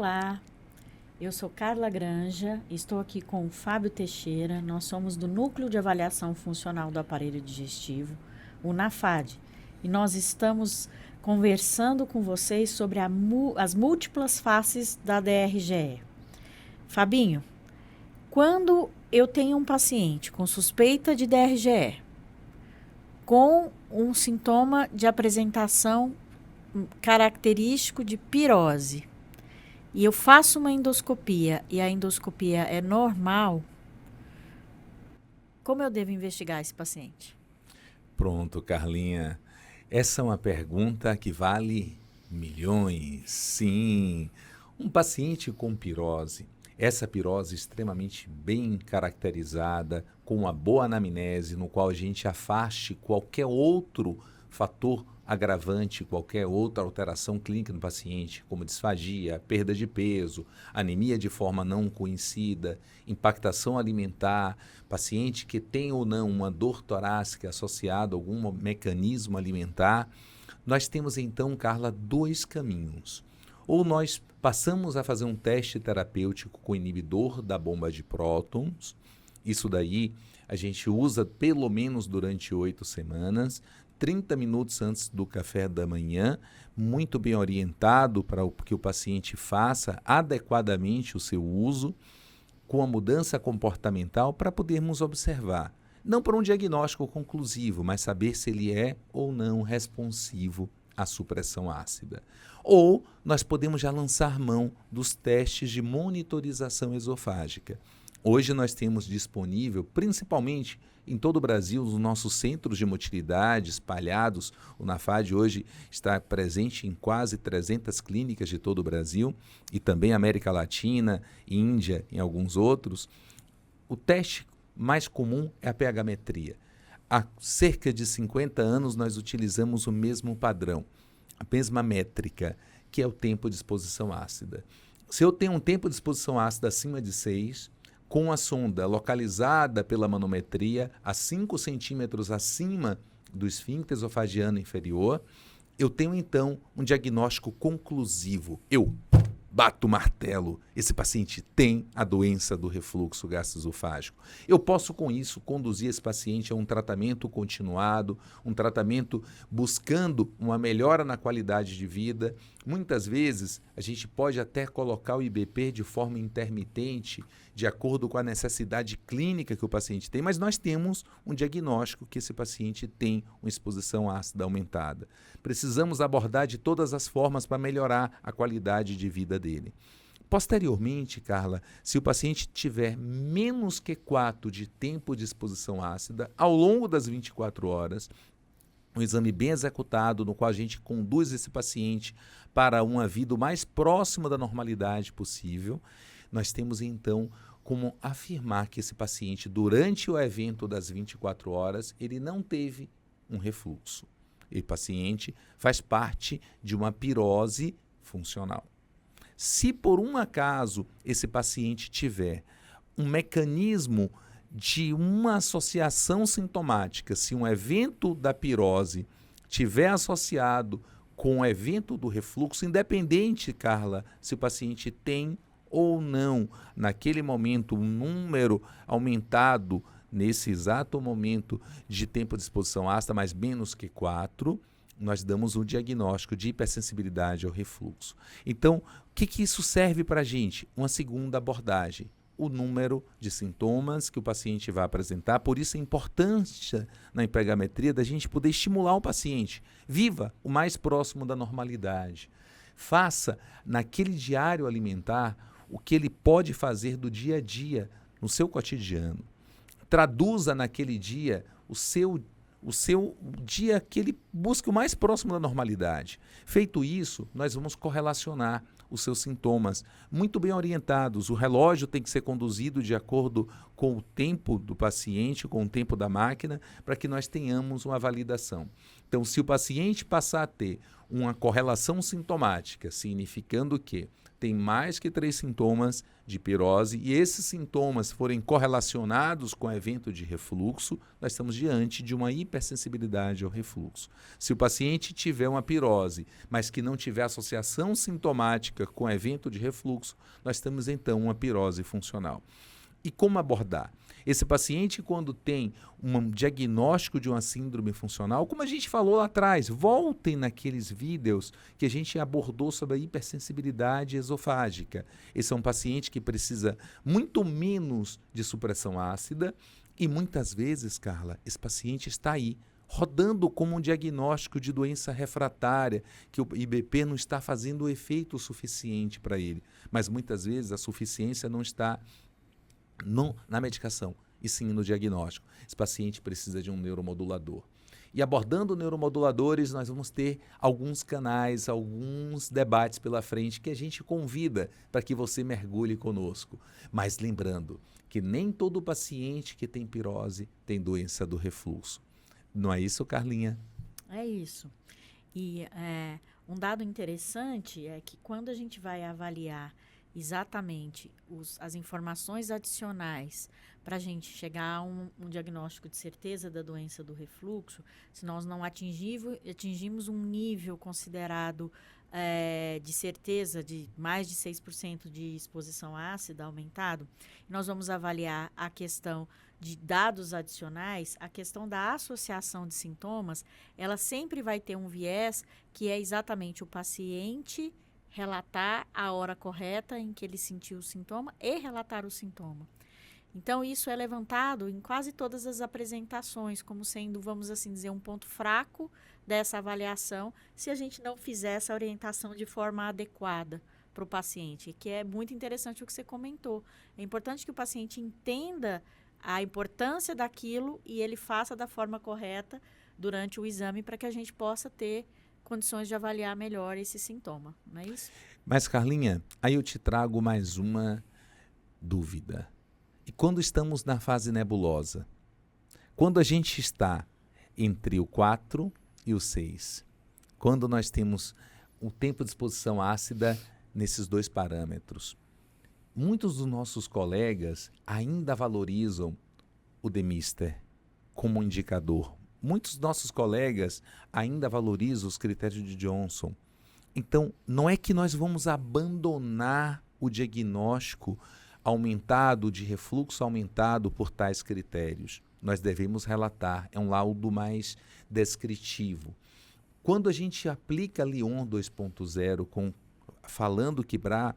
Olá, eu sou Carla Granja, estou aqui com o Fábio Teixeira, nós somos do Núcleo de Avaliação Funcional do Aparelho Digestivo, o NAFAD, e nós estamos conversando com vocês sobre as múltiplas faces da DRGE. Fabinho, quando eu tenho um paciente com suspeita de DRGE, com um sintoma de apresentação característico de pirose, e eu faço uma endoscopia e a endoscopia é normal, como eu devo investigar esse paciente? Pronto, Carlinha. Essa é uma pergunta que vale milhões. Sim, um paciente com pirose, essa pirose extremamente bem caracterizada, com uma boa anamnese, no qual a gente afaste qualquer outro fator agravante, qualquer outra alteração clínica no paciente, como disfagia, perda de peso, anemia de forma não conhecida, impactação alimentar, paciente que tem ou não uma dor torácica associada a algum mecanismo alimentar. Nós temos então, Carla, dois caminhos. Ou nós passamos a fazer um teste terapêutico com inibidor da bomba de prótons. Isso daí a gente usa pelo menos durante 8 semanas, 30 minutos antes do café da manhã, muito bem orientado para que o paciente faça adequadamente o seu uso, com a mudança comportamental para podermos observar. Não para um diagnóstico conclusivo, mas saber se ele é ou não responsivo à supressão ácida. Ou nós podemos já lançar mão dos testes de monitorização esofágica. Hoje nós temos disponível, principalmente em todo o Brasil, os nossos centros de motilidade espalhados. O NAFAD hoje está presente em quase 300 clínicas de todo o Brasil e também América Latina, Índia e alguns outros. O teste mais comum é a pH-metria. Há cerca de 50 anos nós utilizamos o mesmo padrão, a mesma métrica, que é o tempo de exposição ácida. Se eu tenho um tempo de exposição ácida acima de 6, com a sonda localizada pela manometria a 5 centímetros acima do esfíncter esofagiano inferior, eu tenho então um diagnóstico conclusivo. Eu bato o martelo, esse paciente tem a doença do refluxo gastroesofágico. Eu posso, com isso, conduzir esse paciente a um tratamento continuado, um tratamento buscando uma melhora na qualidade de vida. Muitas vezes, a gente pode até colocar o IBP de forma intermitente, de acordo com a necessidade clínica que o paciente tem, mas nós temos um diagnóstico que esse paciente tem uma exposição ácida aumentada. Precisamos abordar de todas as formas para melhorar a qualidade de vida dele. Posteriormente, Carla, se o paciente tiver menos que 4 de tempo de exposição ácida, ao longo das 24 horas, um exame bem executado, no qual a gente conduz esse paciente para uma vida o mais próxima da normalidade possível, nós temos então como afirmar que esse paciente, durante o evento das 24 horas, ele não teve um refluxo. E o paciente faz parte de uma pirose funcional. Se por um acaso esse paciente tiver um mecanismo de uma associação sintomática, se um evento da pirose tiver associado com o evento do refluxo, independente, Carla, se o paciente tem ou não, naquele momento, um número aumentado nesse exato momento de tempo de exposição ácida, mas menos que 4, nós damos um diagnóstico de hipersensibilidade ao refluxo. Então, o que isso serve para a gente? Uma segunda abordagem, o número de sintomas que o paciente vai apresentar. Por isso a importância na empregametria da gente poder estimular o paciente. Viva o mais próximo da normalidade. Faça naquele diário alimentar o que ele pode fazer do dia a dia, no seu cotidiano. Traduza naquele dia o seu dia que ele busque o mais próximo da normalidade. Feito isso, nós vamos correlacionar os seus sintomas muito bem orientados. O relógio tem que ser conduzido de acordo com o tempo do paciente, com o tempo da máquina, para que nós tenhamos uma validação. Então, se o paciente passar a ter uma correlação sintomática, significando que tem mais que 3 sintomas de pirose e esses sintomas forem correlacionados com o evento de refluxo, nós estamos diante de uma hipersensibilidade ao refluxo. Se o paciente tiver uma pirose, mas que não tiver associação sintomática com o evento de refluxo, nós temos então uma pirose funcional. E como abordar? Esse paciente, quando tem um diagnóstico de uma síndrome funcional, como a gente falou lá atrás, voltem naqueles vídeos que a gente abordou sobre a hipersensibilidade esofágica. Esse é um paciente que precisa muito menos de supressão ácida e muitas vezes, Carla, esse paciente está aí, rodando como um diagnóstico de doença refratária, que o IBP não está fazendo o efeito suficiente para ele. Mas muitas vezes a suficiência não está na medicação, e sim no diagnóstico. Esse paciente precisa de um neuromodulador. E abordando neuromoduladores, nós vamos ter alguns canais, alguns debates pela frente que a gente convida para que você mergulhe conosco. Mas lembrando que nem todo paciente que tem pirose tem doença do refluxo. Não é isso, Carlinha? É isso. E um dado interessante é que quando a gente vai avaliar exatamente as informações adicionais para a gente chegar a um diagnóstico de certeza da doença do refluxo, se nós não atingimos um nível considerado de certeza de mais de 6% de exposição ácida aumentado, nós vamos avaliar a questão de dados adicionais, a questão da associação de sintomas, ela sempre vai ter um viés que é exatamente o paciente relatar a hora correta em que ele sentiu o sintoma e relatar o sintoma. Então, isso é levantado em quase todas as apresentações, como sendo, vamos assim dizer, um ponto fraco dessa avaliação, se a gente não fizer essa orientação de forma adequada para o paciente, que é muito interessante o que você comentou. É importante que o paciente entenda a importância daquilo e ele faça da forma correta durante o exame para que a gente possa ter condições de avaliar melhor esse sintoma, não é isso? Mas, Carlinha, aí eu te trago mais uma dúvida. E quando estamos na fase nebulosa? Quando a gente está entre o 4 e o 6? Quando nós temos o tempo de exposição ácida nesses 2 parâmetros? Muitos dos nossos colegas ainda valorizam o Demister como indicador. Muitos dos nossos colegas ainda valorizam os critérios de Johnson. Então, não é que nós vamos abandonar o diagnóstico aumentado, de refluxo aumentado por tais critérios. Nós devemos relatar, é um laudo mais descritivo. Quando a gente aplica Lyon 2.0 falando que para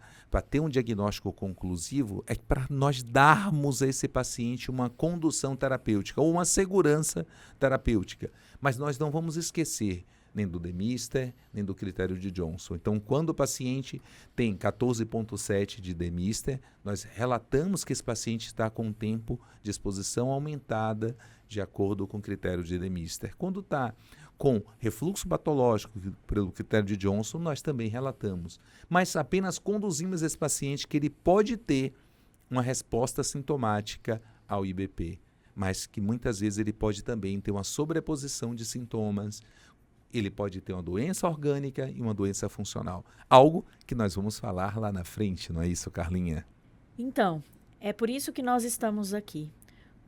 ter um diagnóstico conclusivo, é para nós darmos a esse paciente uma condução terapêutica ou uma segurança terapêutica. Mas nós não vamos esquecer nem do Demister, nem do critério de Johnson. Então, quando o paciente tem 14,7 de Demister, nós relatamos que esse paciente está com tempo de exposição aumentada de acordo com o critério de Demister. Quando está com refluxo patológico pelo critério de Johnson, nós também relatamos. Mas apenas conduzimos esse paciente que ele pode ter uma resposta sintomática ao IBP, mas que muitas vezes ele pode também ter uma sobreposição de sintomas, ele pode ter uma doença orgânica e uma doença funcional. Algo que nós vamos falar lá na frente, não é isso, Carlinha? Então, é por isso que nós estamos aqui.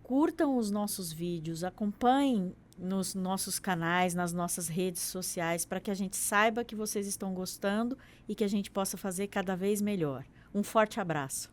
Curtam os nossos vídeos, acompanhem nos nossos canais, nas nossas redes sociais, para que a gente saiba que vocês estão gostando e que a gente possa fazer cada vez melhor. Um forte abraço.